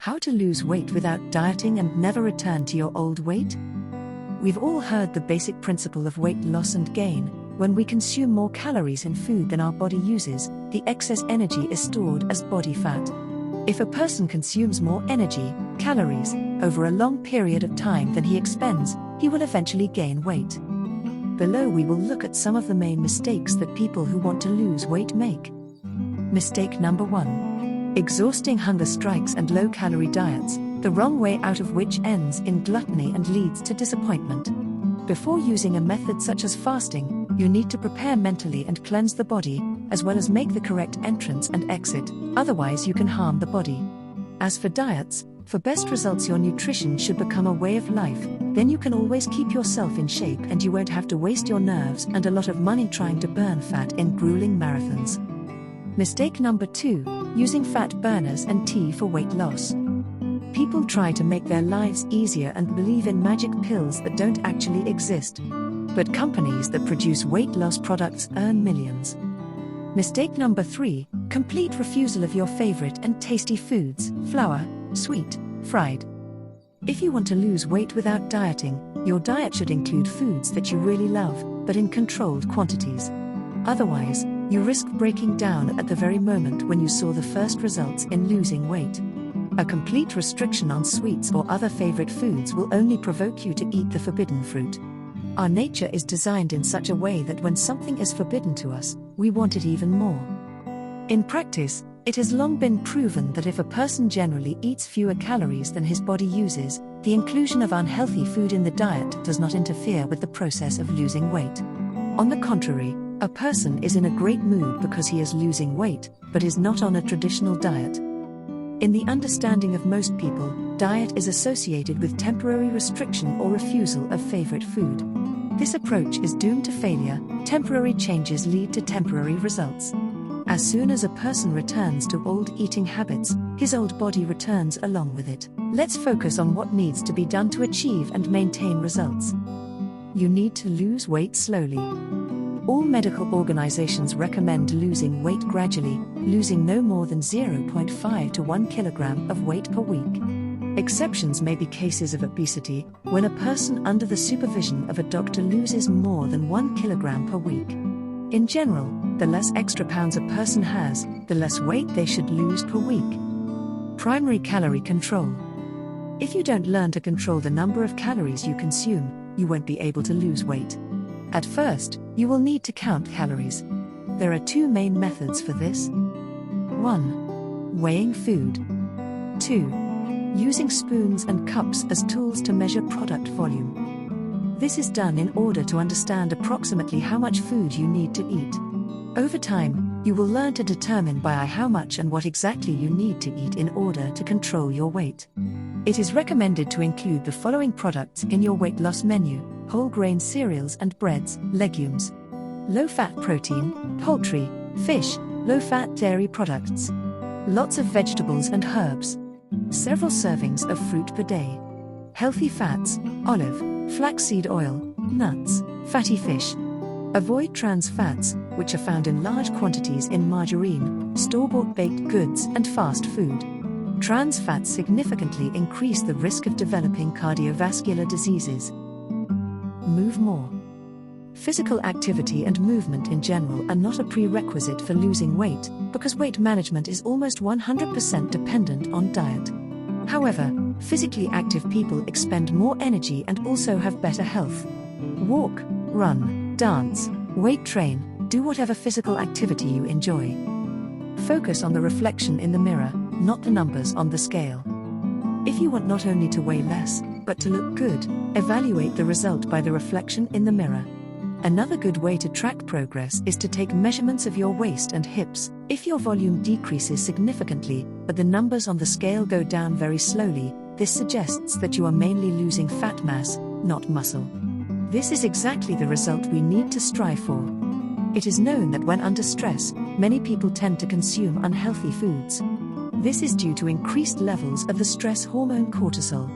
How to lose weight without dieting and never return to your old weight? We've all heard the basic principle of weight loss and gain. When we consume more calories in food than our body uses, the excess energy is stored as body fat. If a person consumes more energy, calories, over a long period of time than he expends, he will eventually gain weight. Below we will look at some of the main mistakes that people who want to lose weight make. Mistake number 1. Exhausting hunger strikes and low-calorie diets, the wrong way out of which ends in gluttony and leads to disappointment. Before using a method such as fasting, you need to prepare mentally and cleanse the body, as well as make the correct entrance and exit, otherwise you can harm the body. As for diets, for best results your nutrition should become a way of life, then you can always keep yourself in shape and you won't have to waste your nerves and a lot of money trying to burn fat in grueling marathons. Mistake number 2, using fat burners and tea for weight loss. People try to make their lives easier and believe in magic pills that don't actually exist. But companies that produce weight loss products earn millions. Mistake number 3, complete refusal of your favorite and tasty foods, flour, sweet, fried. If you want to lose weight without dieting, your diet should include foods that you really love, but in controlled quantities. Otherwise, you risk breaking down at the very moment when you saw the first results in losing weight. A complete restriction on sweets or other favorite foods will only provoke you to eat the forbidden fruit. Our nature is designed in such a way that when something is forbidden to us, we want it even more. In practice, it has long been proven that if a person generally eats fewer calories than his body uses, the inclusion of unhealthy food in the diet does not interfere with the process of losing weight. On the contrary, a person is in a great mood because he is losing weight, but is not on a traditional diet. In the understanding of most people, diet is associated with temporary restriction or refusal of favorite food. This approach is doomed to failure. Temporary changes lead to temporary results. As soon as a person returns to old eating habits, his old body returns along with it. Let's focus on what needs to be done to achieve and maintain results. You need to lose weight slowly. All medical organizations recommend losing weight gradually, losing no more than 0.5 to 1 kilogram of weight per week. Exceptions may be cases of obesity, when a person under the supervision of a doctor loses more than 1 kilogram per week. In general, the less extra pounds a person has, the less weight they should lose per week. Primary calorie control. If you don't learn to control the number of calories you consume, you won't be able to lose weight. At first, you will need to count calories. There are 2 main methods for this. 1. Weighing food. 2. Using spoons and cups as tools to measure product volume. This is done in order to understand approximately how much food you need to eat. Over time, you will learn to determine by eye how much and what exactly you need to eat in order to control your weight. It is recommended to include the following products in your weight loss menu: whole grain cereals and breads, legumes, low-fat protein, poultry, fish, low-fat dairy products, lots of vegetables and herbs, several servings of fruit per day, healthy fats, olive, flaxseed oil, nuts, fatty fish. Avoid trans fats, which are found in large quantities in margarine, store-bought baked goods and fast food. Trans fats significantly increase the risk of developing cardiovascular diseases. Move more. Physical activity and movement in general are not a prerequisite for losing weight, because weight management is almost 100% dependent on diet. However, physically active people expend more energy and also have better health. Walk, run, dance, weight train, do whatever physical activity you enjoy. Focus on the reflection in the mirror, not the numbers on the scale. If you want not only to weigh less, but to look good, evaluate the result by the reflection in the mirror. Another good way to track progress is to take measurements of your waist and hips. If your volume decreases significantly, but the numbers on the scale go down very slowly, this suggests that you are mainly losing fat mass, not muscle. This is exactly the result we need to strive for. It is known that when under stress, many people tend to consume unhealthy foods. This is due to increased levels of the stress hormone cortisol.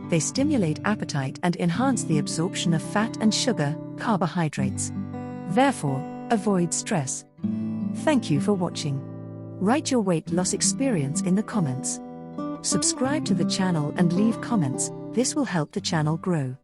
They stimulate appetite and enhance the absorption of fat and sugar, carbohydrates. Therefore, avoid stress. Thank you for watching. Write your weight loss experience in the comments. Subscribe to the channel and leave comments, this will help the channel grow.